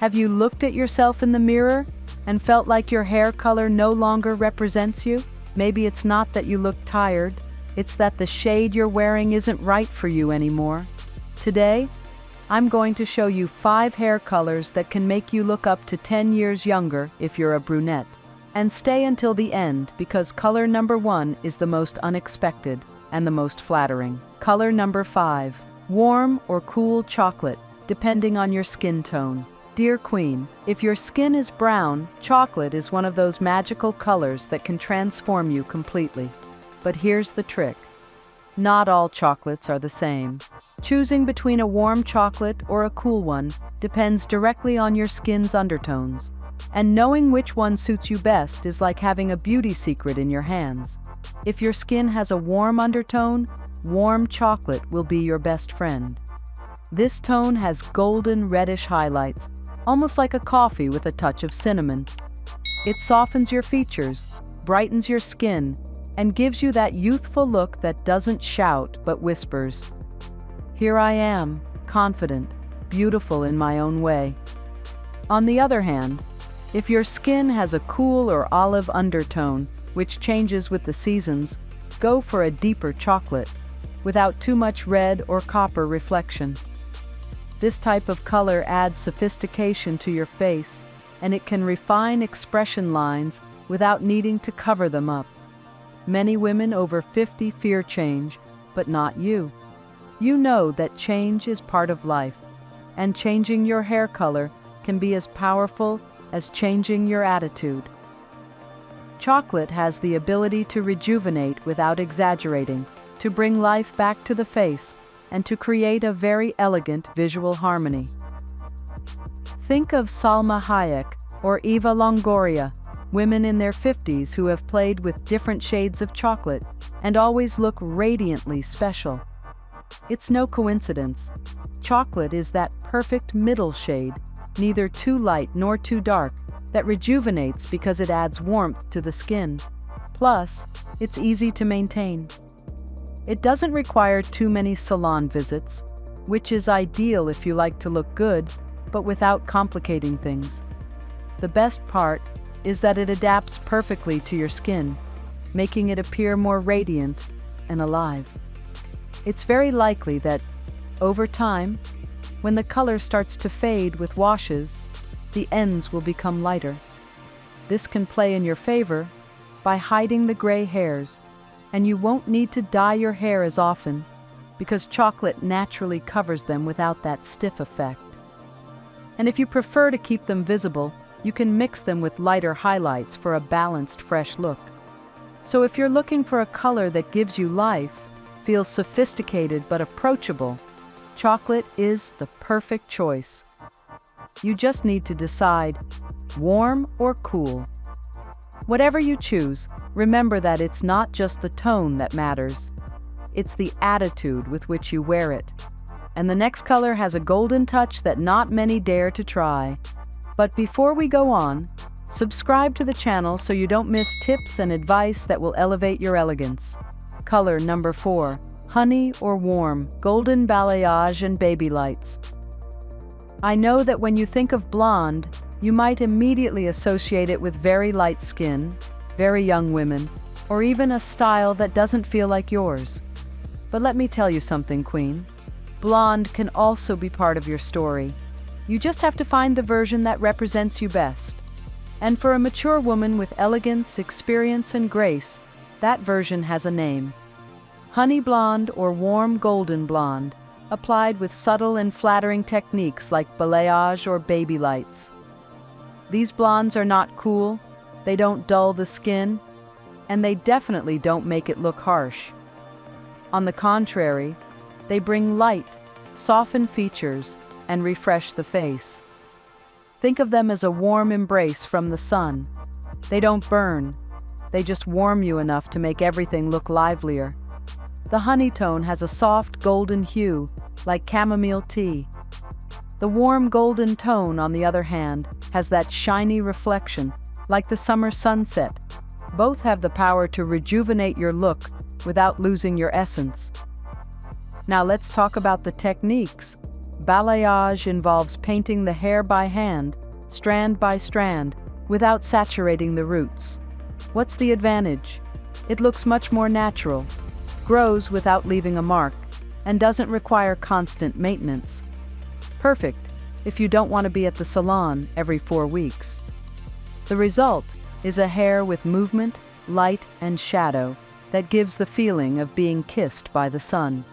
Have you looked at yourself in the mirror and felt like your hair color no longer represents you? Maybe it's not that you look tired, it's that the shade you're wearing isn't right for you anymore. Today, I'm going to show you 5 hair colors that can make you look up to 10 years younger if you're a brunette. And stay until the end because color number 1 is the most unexpected and the most flattering. Color number 5, warm or cool chocolate, depending on your skin tone. Dear Queen, if your skin is brown, chocolate is one of those magical colors that can transform you completely. But here's the trick. Not all chocolates are the same. Choosing between a warm chocolate or a cool one depends directly on your skin's undertones. And knowing which one suits you best is like having a beauty secret in your hands. If your skin has a warm undertone, warm chocolate will be your best friend. This tone has golden reddish highlights, almost like a coffee with a touch of cinnamon. It softens your features, brightens your skin, and gives you that youthful look that doesn't shout but whispers. Here I am, confident, beautiful in my own way. On the other hand, if your skin has a cool or olive undertone, which changes with the seasons, go for a deeper chocolate, without too much red or copper reflection. This type of color adds sophistication to your face, and it can refine expression lines without needing to cover them up. Many women over 50 fear change, but not you. You know that change is part of life, and changing your hair color can be as powerful as changing your attitude. Chocolate has the ability to rejuvenate without exaggerating, to bring life back to the face, and to create a very elegant visual harmony. Think of Salma Hayek or Eva Longoria, women in their 50s who have played with different shades of chocolate and always look radiantly special. It's no coincidence. Chocolate is that perfect middle shade, neither too light nor too dark, that rejuvenates because it adds warmth to the skin. Plus, it's easy to maintain. It doesn't require too many salon visits, which is ideal if you like to look good, but without complicating things. The best part is that it adapts perfectly to your skin, making it appear more radiant and alive. It's very likely that, over time, when the color starts to fade with washes, the ends will become lighter. This can play in your favor by hiding the gray hairs, and you won't need to dye your hair as often because chocolate naturally covers them without that stiff effect. And if you prefer to keep them visible, you can mix them with lighter highlights for a balanced, fresh look. So if you're looking for a color that gives you life, feels sophisticated but approachable, chocolate is the perfect choice. You just need to decide, warm or cool. Whatever you choose, remember that it's not just the tone that matters. It's the attitude with which you wear it. And the next color has a golden touch that not many dare to try. But before we go on, subscribe to the channel so you don't miss tips and advice that will elevate your elegance. Color number 4, honey or warm, golden balayage and baby lights. I know that when you think of blonde, you might immediately associate it with very light skin, very young women, or even a style that doesn't feel like yours. But let me tell you something, Queen. Blonde can also be part of your story. You just have to find the version that represents you best. And for a mature woman with elegance, experience, and grace, that version has a name. Honey blonde or warm golden blonde, applied with subtle and flattering techniques like balayage or baby lights. These blondes are not cool, they don't dull the skin, and they definitely don't make it look harsh. On the contrary, they bring light, soften features, and refresh the face. Think of them as a warm embrace from the sun. They don't burn, they just warm you enough to make everything look livelier. The honey tone has a soft golden hue, like chamomile tea. The warm golden tone, on the other hand, has that shiny reflection, like the summer sunset. Both have the power to rejuvenate your look without losing your essence. Now let's talk about the techniques. Balayage involves painting the hair by hand, strand by strand, without saturating the roots. What's the advantage? It looks much more natural, grows without leaving a mark, and doesn't require constant maintenance. Perfect if you don't want to be at the salon every 4 weeks. The result is a hair with movement, light, and shadow that gives the feeling of being kissed by the sun.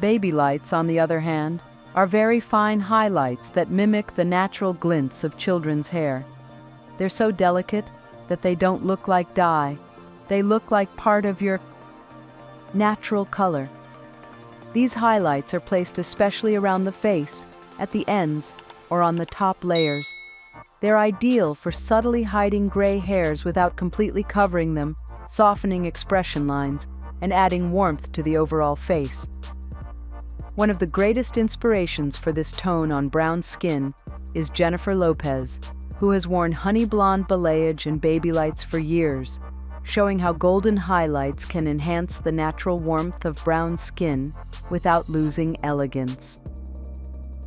Baby lights, on the other hand, are very fine highlights that mimic the natural glints of children's hair. They're so delicate that they don't look like dye. They look like part of your natural color. These highlights are placed especially around the face, at the ends, or on the top layers. They're ideal for subtly hiding gray hairs without completely covering them, softening expression lines, and adding warmth to the overall face. One of the greatest inspirations for this tone on brown skin is Jennifer Lopez, who has worn honey blonde balayage and baby lights for years, showing how golden highlights can enhance the natural warmth of brown skin without losing elegance.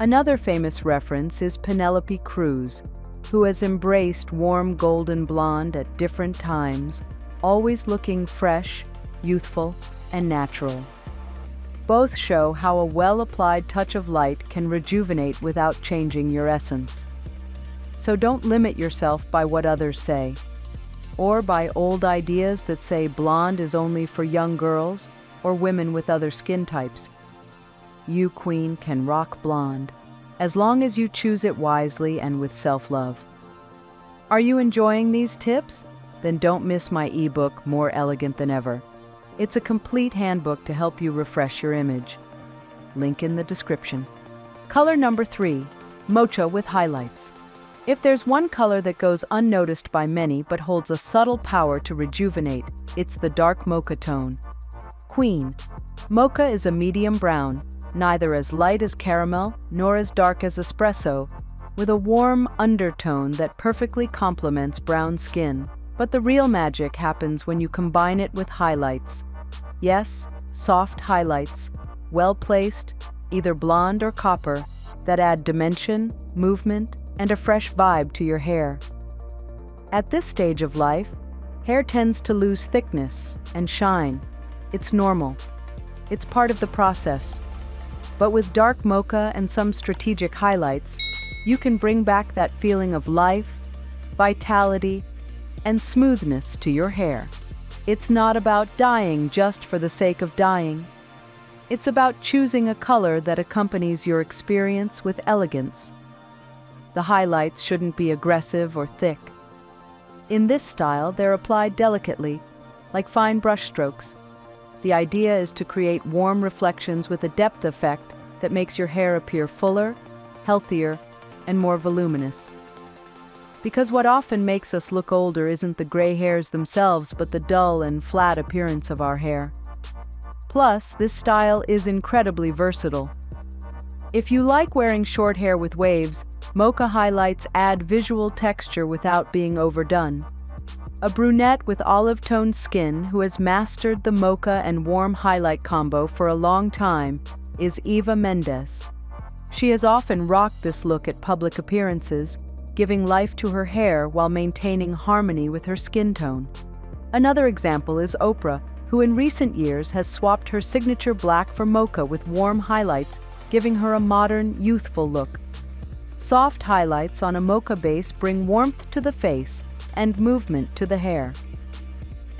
Another famous reference is Penelope Cruz, who has embraced warm golden blonde at different times, always looking fresh, youthful, and natural. Both show how a well-applied touch of light can rejuvenate without changing your essence. So don't limit yourself by what others say, or by old ideas that say blonde is only for young girls or women with other skin types. You, queen, can rock blonde, as long as you choose it wisely and with self-love. Are you enjoying these tips? Then don't miss my ebook, More Elegant Than Ever. It's a complete handbook to help you refresh your image. Link in the description. Color number 3, mocha with highlights. If there's one color that goes unnoticed by many but holds a subtle power to rejuvenate, it's the dark mocha tone. Queen. Mocha is a medium brown, neither as light as caramel nor as dark as espresso, with a warm undertone that perfectly complements brown skin. But the real magic happens when you combine it with highlights. Yes, soft highlights, well placed, either blonde or copper, that add dimension, movement, and a fresh vibe to your hair. At this stage of life, hair tends to lose thickness and shine. It's normal. It's part of the process. But with dark mocha and some strategic highlights, you can bring back that feeling of life, vitality, and smoothness to your hair. It's not about dyeing just for the sake of dyeing. It's about choosing a color that accompanies your experience with elegance. The highlights shouldn't be aggressive or thick. In this style, they're applied delicately, like fine brush strokes. The idea is to create warm reflections with a depth effect that makes your hair appear fuller, healthier, and more voluminous. Because what often makes us look older isn't the gray hairs themselves, but the dull and flat appearance of our hair. Plus, this style is incredibly versatile. If you like wearing short hair with waves, mocha highlights add visual texture without being overdone. A brunette with olive-toned skin who has mastered the mocha and warm highlight combo for a long time is Eva Mendes. She has often rocked this look at public appearances, giving life to her hair while maintaining harmony with her skin tone. Another example is Oprah, who in recent years has swapped her signature black for mocha with warm highlights, giving her a modern, youthful look. Soft highlights on a mocha base bring warmth to the face and movement to the hair.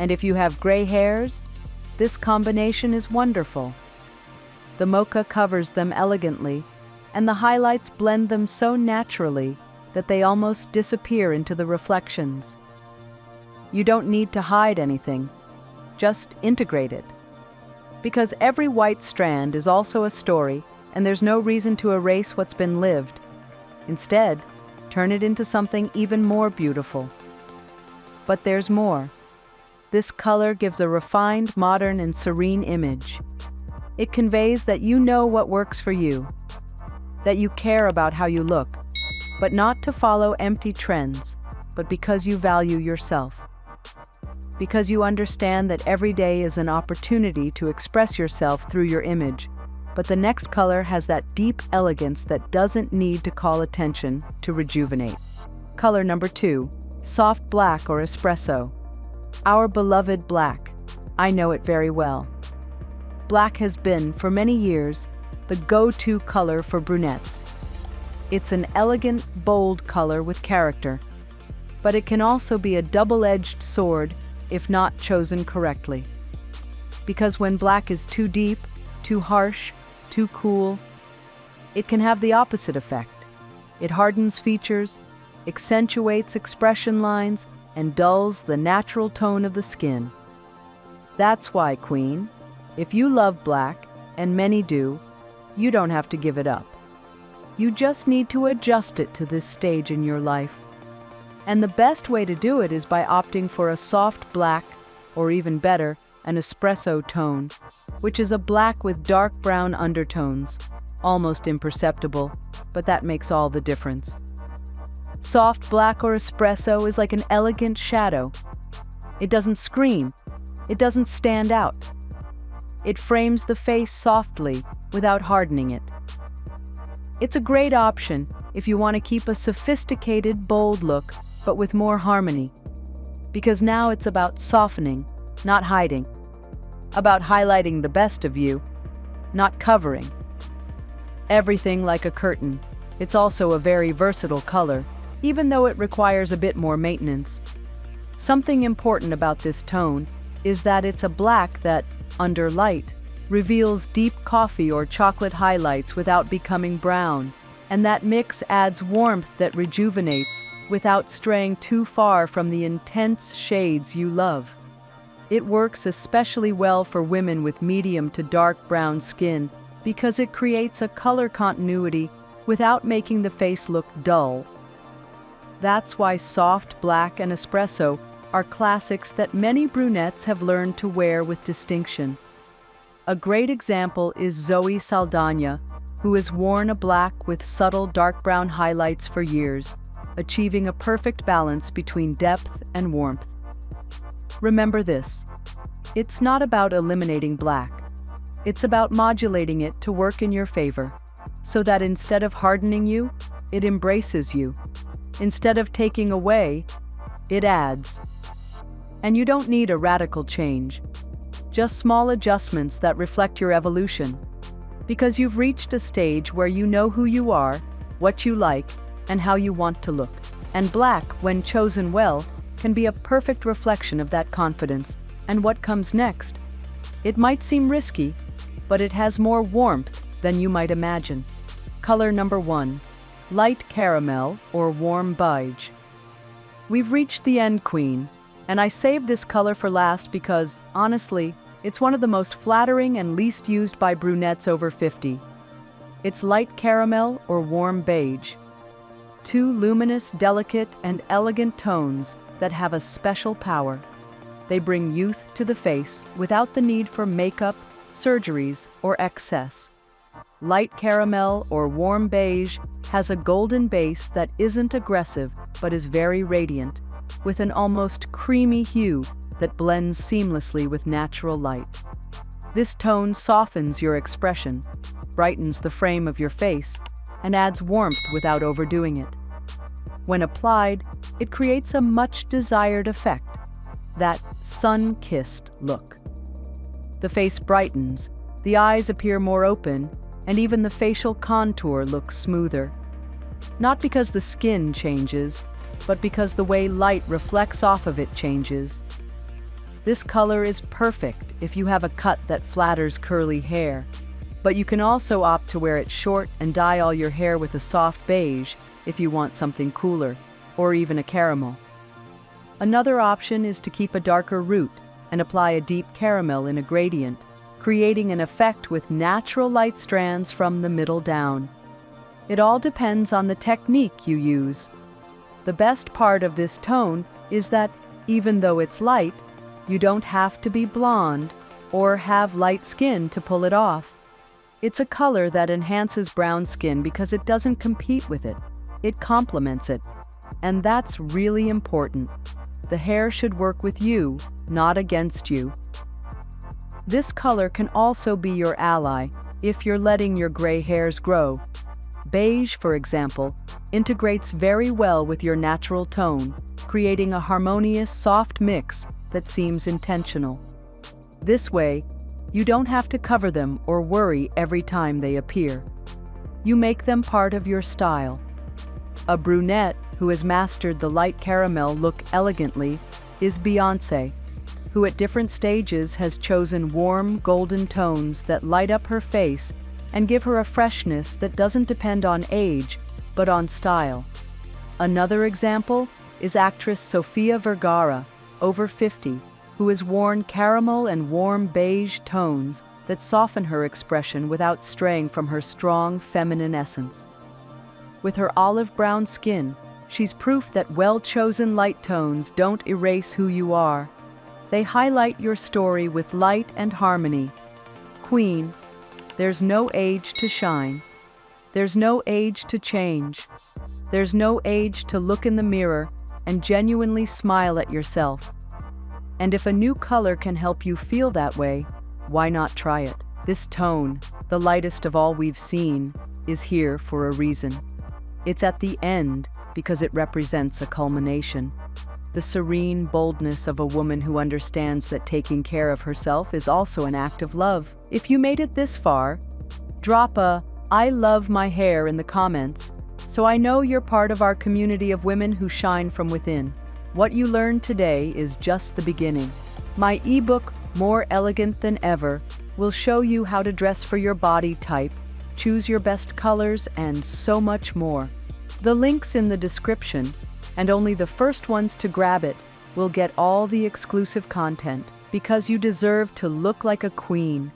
And if you have gray hairs, this combination is wonderful. The mocha covers them elegantly, and the highlights blend them so naturally that they almost disappear into the reflections. You don't need to hide anything, just integrate it. Because every white strand is also a story, and there's no reason to erase what's been lived. Instead, turn it into something even more beautiful. But there's more. This color gives a refined, modern, and serene image. It conveys that you know what works for you, that you care about how you look, but not to follow empty trends, but because you value yourself. Because you understand that every day is an opportunity to express yourself through your image, but the next color has that deep elegance that doesn't need to call attention to rejuvenate. Color number 2, soft black or espresso. Our beloved black. I know it very well. Black has been, for many years, the go-to color for brunettes. It's an elegant, bold color with character, but it can also be a double-edged sword if not chosen correctly. Because when black is too deep, too harsh, too cool, it can have the opposite effect. It hardens features, accentuates expression lines, and dulls the natural tone of the skin. That's why, Queen, if you love black, and many do, you don't have to give it up. You just need to adjust it to this stage in your life. And the best way to do it is by opting for a soft black, or even better, an espresso tone, which is a black with dark brown undertones, almost imperceptible, but that makes all the difference. Soft black or espresso is like an elegant shadow. It doesn't scream, it doesn't stand out. It frames the face softly without hardening it. It's a great option if you want to keep a sophisticated, bold look, but with more harmony. Because now it's about softening, not hiding. About highlighting the best of you, not covering. Everything like a curtain. It's also a very versatile color, even though it requires a bit more maintenance. Something important about this tone is that it's a black that, under light, reveals deep coffee or chocolate highlights without becoming brown, and that mix adds warmth that rejuvenates without straying too far from the intense shades you love. It works especially well for women with medium to dark brown skin because it creates a color continuity without making the face look dull. That's why soft black and espresso are classics that many brunettes have learned to wear with distinction. A great example is Zoe Saldana, who has worn a black with subtle dark brown highlights for years, achieving a perfect balance between depth and warmth. Remember this: it's not about eliminating black. It's about modulating it to work in your favor, so that instead of hardening you, it embraces you. Instead of taking away, it adds. And you don't need a radical change. Just small adjustments that reflect your evolution. Because you've reached a stage where you know who you are, what you like, and how you want to look. And black, when chosen well, can be a perfect reflection of that confidence. And what comes next? It might seem risky, but it has more warmth than you might imagine. Color number 1, light caramel or warm beige. We've reached the end, Queen, and I saved this color for last because, honestly, it's one of the most flattering and least used by brunettes over 50. It's light caramel or warm beige. Two luminous, delicate, and elegant tones that have a special power. They bring youth to the face without the need for makeup, surgeries, or excess. Light caramel or warm beige has a golden base that isn't aggressive but is very radiant, with an almost creamy hue that blends seamlessly with natural light. This tone softens your expression, brightens the frame of your face, and adds warmth without overdoing it. When applied, it creates a much-desired effect, that sun-kissed look. The face brightens, the eyes appear more open, and even the facial contour looks smoother. Not because the skin changes, but because the way light reflects off of it changes. This color is perfect if you have a cut that flatters curly hair, but you can also opt to wear it short and dye all your hair with a soft beige if you want something cooler, or even a caramel. Another option is to keep a darker root and apply a deep caramel in a gradient, creating an effect with natural light strands from the middle down. It all depends on the technique you use. The best part of this tone is that, even though it's light, you don't have to be blonde or have light skin to pull it off. It's a color that enhances brown skin because it doesn't compete with it. It complements it. And that's really important. The hair should work with you, not against you. This color can also be your ally if you're letting your gray hairs grow. Beige, for example, integrates very well with your natural tone, creating a harmonious, soft mix that seems intentional. This way, you don't have to cover them or worry every time they appear. You make them part of your style. A brunette who has mastered the light caramel look elegantly is Beyoncé, who at different stages has chosen warm, golden tones that light up her face and give her a freshness that doesn't depend on age, but on style. Another example is actress Sofia Vergara, over 50, who has worn caramel and warm beige tones that soften her expression without straying from her strong feminine essence. With her olive brown skin, she's proof that well-chosen light tones don't erase who you are. They highlight your story with light and harmony. Queen, there's no age to shine. There's no age to change. There's no age to look in the mirror and genuinely smile at yourself. And if a new color can help you feel that way, why not try it? This tone, the lightest of all we've seen, is here for a reason. It's at the end because it represents a culmination. The serene boldness of a woman who understands that taking care of herself is also an act of love. If you made it this far, drop a "I love my hair" in the comments, so I know you're part of our community of women who shine from within. What you learned today is just the beginning. My ebook, More Elegant Than Ever, will show you how to dress for your body type, choose your best colors, and so much more. The link's in the description, and only the first ones to grab it will get all the exclusive content, because you deserve to look like a queen.